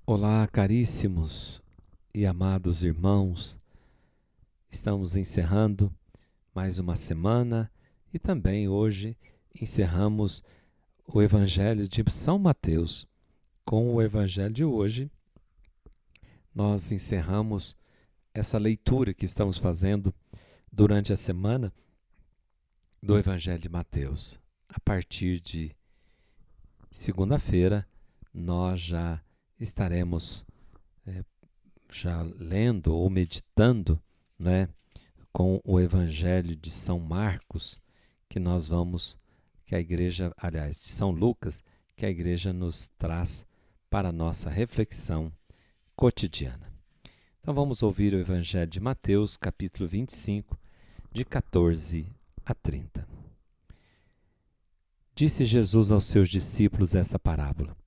Olá, caríssimos e amados irmãos. Estamos encerrando mais uma semana e também hoje encerramos o Evangelho de São Mateus. Com o Evangelho de hoje, nós encerramos essa leitura que estamos fazendo durante a semana do Evangelho de Mateus. A partir de segunda-feira, nós já estaremos já lendo ou meditando, né, com o Evangelho de São Marcos, que a igreja, aliás, de São Lucas, que a igreja nos traz para a nossa reflexão cotidiana. Então vamos ouvir o Evangelho de Mateus, capítulo 25, de 14 a 30. Disse Jesus aos seus discípulos essa parábola.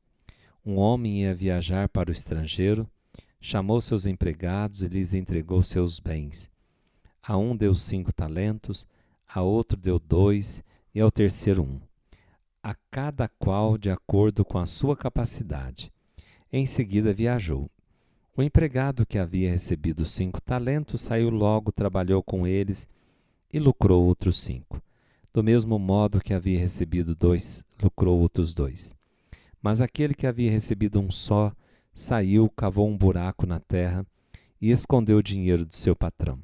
Um homem ia viajar para o estrangeiro, chamou seus empregados e lhes entregou seus bens. A um deu 5 talentos, a outro deu 2 e ao terceiro 1, a cada qual de acordo com a sua capacidade. Em seguida viajou. O empregado que havia recebido 5 talentos saiu logo, trabalhou com eles e lucrou outros 5. Do mesmo modo que havia recebido 2, lucrou outros 2. Mas aquele que havia recebido um só, saiu, cavou um buraco na terra e escondeu o dinheiro do seu patrão.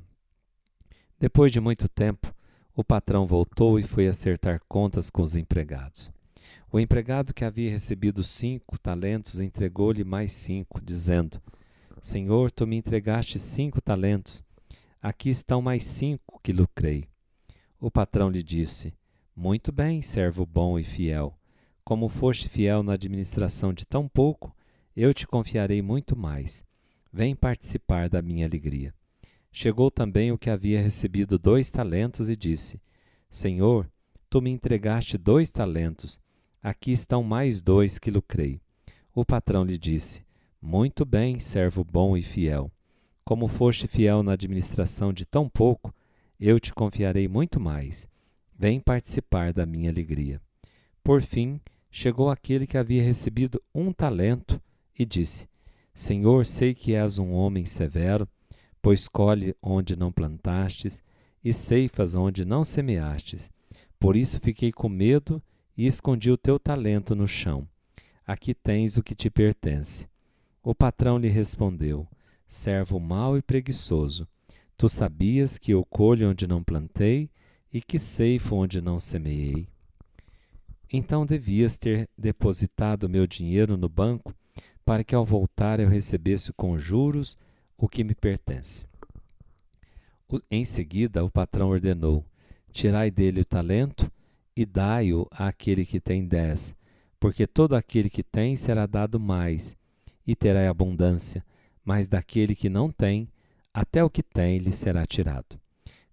Depois de muito tempo, o patrão voltou e foi acertar contas com os empregados. O empregado que havia recebido 5 talentos entregou-lhe mais 5, dizendo: Senhor, tu me entregaste 5 talentos. Aqui estão mais 5 que lucrei. O patrão lhe disse: Muito bem, servo bom e fiel. Como foste fiel na administração de tão pouco, eu te confiarei muito mais. Vem participar da minha alegria. Chegou também o que havia recebido 2 talentos e disse: Senhor, tu me entregaste 2 talentos. Aqui estão mais 2 que lucrei. O patrão lhe disse: Muito bem, servo bom e fiel. Como foste fiel na administração de tão pouco, eu te confiarei muito mais. Vem participar da minha alegria. Por fim, chegou aquele que havia recebido 1 talento e disse: Senhor, sei que és um homem severo, pois colhe onde não plantastes e ceifas onde não semeastes. Por isso fiquei com medo e escondi o teu talento no chão. Aqui tens o que te pertence. O patrão lhe respondeu: Servo mau e preguiçoso, tu sabias que eu colho onde não plantei e que ceifo onde não semeei. Então devias ter depositado meu dinheiro no banco, para que ao voltar eu recebesse com juros o que me pertence. Em seguida o patrão ordenou: Tirai dele o talento e dai-o àquele que tem 10, porque todo aquele que tem será dado mais, e terá abundância, mas daquele que não tem, até o que tem lhe será tirado.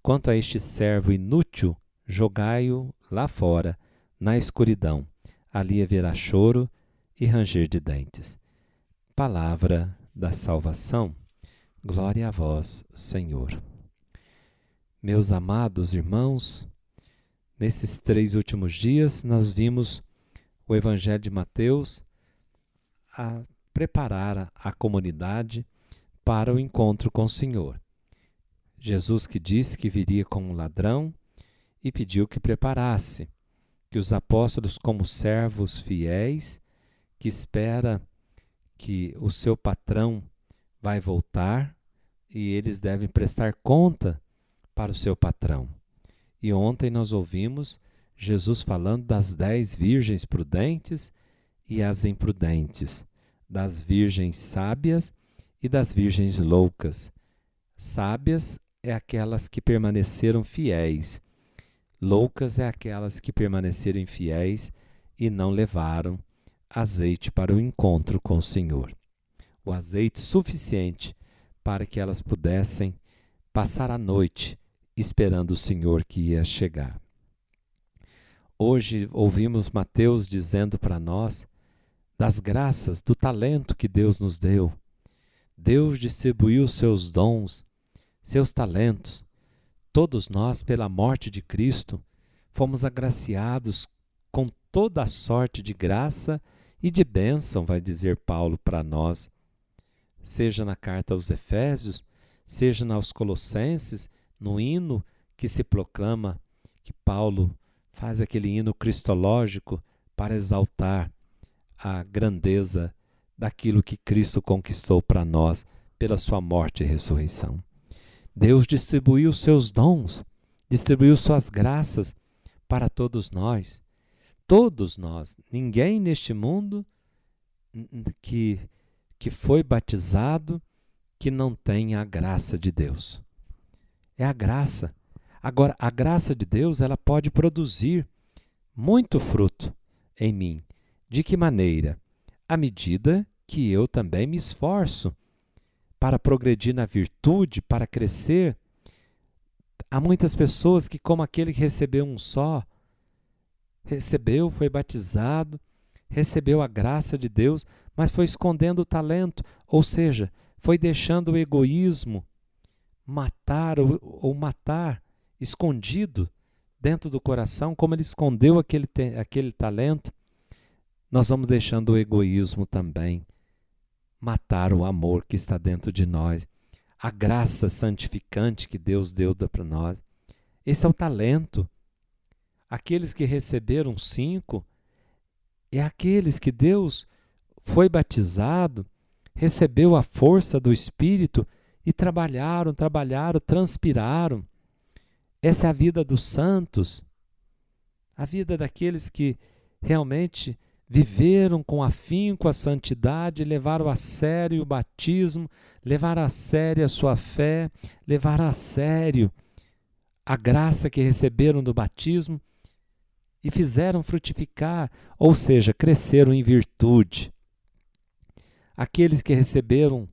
Quanto a este servo inútil, jogai-o lá fora, na escuridão. Ali haverá choro e ranger de dentes. Palavra da salvação. Glória a vós, Senhor. Meus amados irmãos, nesses 3 últimos dias nós vimos o Evangelho de Mateus a preparar a comunidade para o encontro com o Senhor. Jesus que disse que viria como um ladrão e pediu que preparasse, que os apóstolos, como servos fiéis, que espera que o seu patrão vai voltar e eles devem prestar conta para o seu patrão. E ontem nós ouvimos Jesus falando das 10 virgens prudentes e as imprudentes, das virgens sábias e das virgens loucas. Sábias é aquelas que permaneceram fiéis. Loucas é aquelas que permaneceram infiéis e não levaram azeite para o encontro com o Senhor. O azeite suficiente para que elas pudessem passar a noite esperando o Senhor que ia chegar. Hoje ouvimos Mateus dizendo para nós das graças, do talento que Deus nos deu. Deus distribuiu seus dons, seus talentos. Todos nós, pela morte de Cristo, fomos agraciados com toda a sorte de graça e de bênção, vai dizer Paulo para nós seja na carta aos Efésios, seja aos Colossenses, no hino que se proclama, que Paulo faz aquele hino cristológico para exaltar a grandeza daquilo que Cristo conquistou para nós pela sua morte e ressurreição. Deus distribuiu seus dons, distribuiu suas graças para todos nós. Todos nós, ninguém neste mundo que foi batizado que não tenha a graça de Deus. É a graça. Agora, a graça de Deus, ela pode produzir muito fruto em mim. De que maneira? À medida que eu também me esforço para progredir na virtude, para crescer. Há muitas pessoas que, como aquele que recebeu um só, recebeu, foi batizado, recebeu a graça de Deus, mas foi escondendo o talento, ou seja, foi deixando o egoísmo matar ou matar, escondido dentro do coração, como ele escondeu aquele talento. Nós vamos deixando o egoísmo também matar o amor que está dentro de nós, a graça santificante que Deus deu para nós. Esse é o talento. Aqueles que receberam 5, é aqueles que Deus foi batizado, recebeu a força do Espírito e trabalharam, transpiraram. Essa é a vida dos santos, a vida daqueles que realmente viveram com afinco a santidade, levaram a sério o batismo, levaram a sério a sua fé, levaram a sério a graça que receberam do batismo e fizeram frutificar, ou seja, cresceram em virtude. Aqueles que receberam,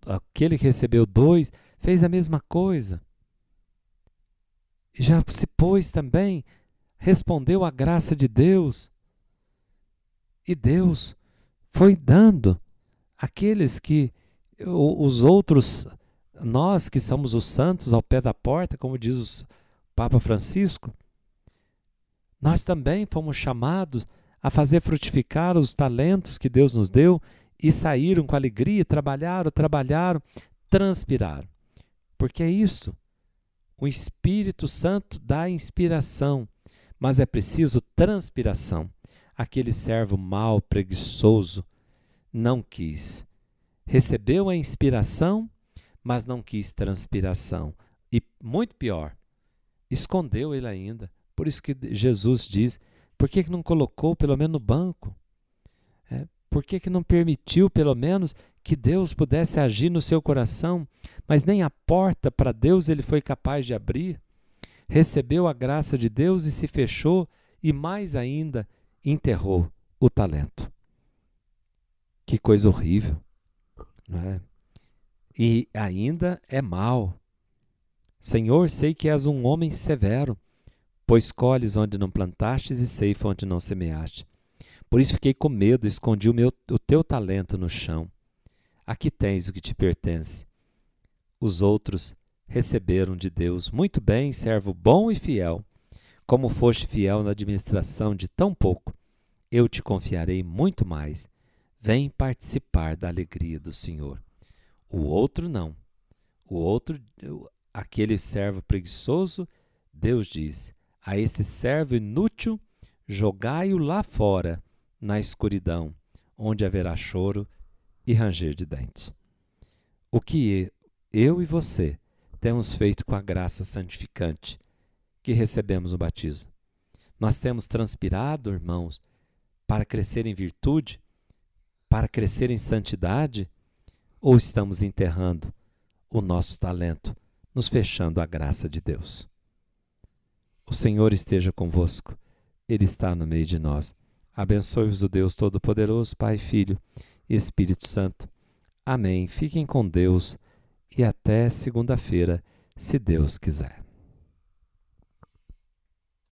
aquele que recebeu 2, fez a mesma coisa. Já se pôs também, respondeu à graça de Deus. E Deus foi dando aqueles que, os outros, nós que somos os santos ao pé da porta, como diz o Papa Francisco, nós também fomos chamados a fazer frutificar os talentos que Deus nos deu e saíram com alegria, trabalharam, transpiraram. Porque é isso, o Espírito Santo dá inspiração, mas é preciso transpiração. Aquele servo mau, preguiçoso, não quis. Recebeu a inspiração, mas não quis transpiração. E muito pior, escondeu ele ainda. Por isso que Jesus diz, por que não colocou pelo menos no banco? Por que não permitiu pelo menos que Deus pudesse agir no seu coração? Mas nem a porta para Deus ele foi capaz de abrir. Recebeu a graça de Deus e se fechou e mais ainda enterrou o talento. Que coisa horrível, não é? E ainda é mau. Senhor, sei que és um homem severo, pois colhes onde não plantastes e ceifa onde não semeaste. Por isso fiquei com medo, escondi o teu talento no chão. Aqui tens o que te pertence. Os outros receberam de Deus. Muito bem, servo bom e fiel. Como foste fiel na administração de tão pouco, eu te confiarei muito mais. Vem participar da alegria do Senhor. O outro não. O outro, aquele servo preguiçoso, Deus diz, a esse servo inútil, jogai-o lá fora, na escuridão, onde haverá choro e ranger de dentes. O que eu e você temos feito com a graça santificante que recebemos no batismo? Nós temos transpirado, irmãos, para crescer em virtude, para crescer em santidade, ou estamos enterrando o nosso talento, nos fechando à graça de Deus? O Senhor esteja convosco, Ele está no meio de nós. Abençoe-vos o Deus Todo-Poderoso, Pai, Filho e Espírito Santo. Amém. Fiquem com Deus e até segunda-feira, se Deus quiser.